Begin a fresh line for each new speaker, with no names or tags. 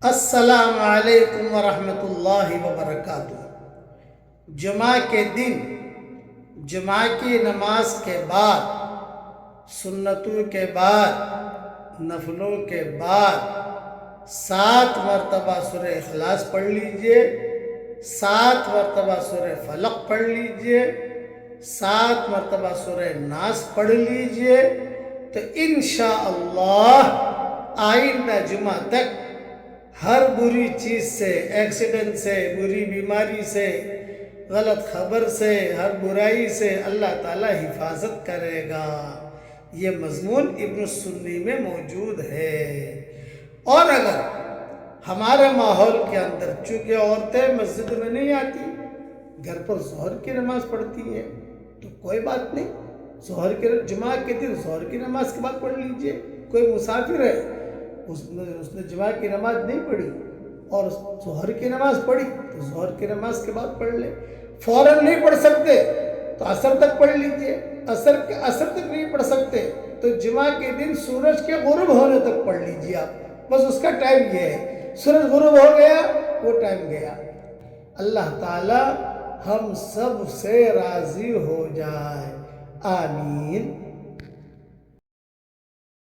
السلام علیکم ورحمۃ اللہ وبرکاتہ۔ جمعہ کے دن جمعہ کی نماز کے بعد، سنتوں کے بعد، نفلوں کے بعد 7 مرتبہ سورہ اخلاص پڑھ لیجئے، 7 مرتبہ سورہ فلق پڑھ لیجئے، 7 مرتبہ سورہ ناس پڑھ لیجئے، تو انشاءاللہ آئندہ جمعہ تک ہر بری چیز سے، ایکسیڈنٹ سے، بری بیماری سے، غلط خبر سے، ہر برائی سے اللہ تعالیٰ حفاظت کرے گا۔ یہ مضمون ابن السنی میں موجود ہے۔ اور اگر ہمارے ماحول کے اندر چونکہ عورتیں مسجد میں نہیں آتی، گھر پر ظہر کی نماز پڑھتی ہیں، تو کوئی بات نہیں، جمعہ کے دن ظہر کی نماز کے بعد پڑھ لیجئے۔ کوئی مسافر ہے، اس نے جمعہ کی نماز نہیں پڑھی اور ظہر کی نماز پڑھی، تو ظہر کی نماز کے بعد پڑھ لے۔ فوراً نہیں پڑھ سکتے تو عصر تک پڑھ لیجئے، عصر تک نہیں پڑھ سکتے تو جمعہ کے دن سورج کے غروب ہونے تک پڑھ لیجئے۔ آپ بس اس کا ٹائم یہ ہے، سورج غروب ہو گیا وہ ٹائم گیا۔ اللہ تعالی ہم سب سے راضی ہو جائے، آمین۔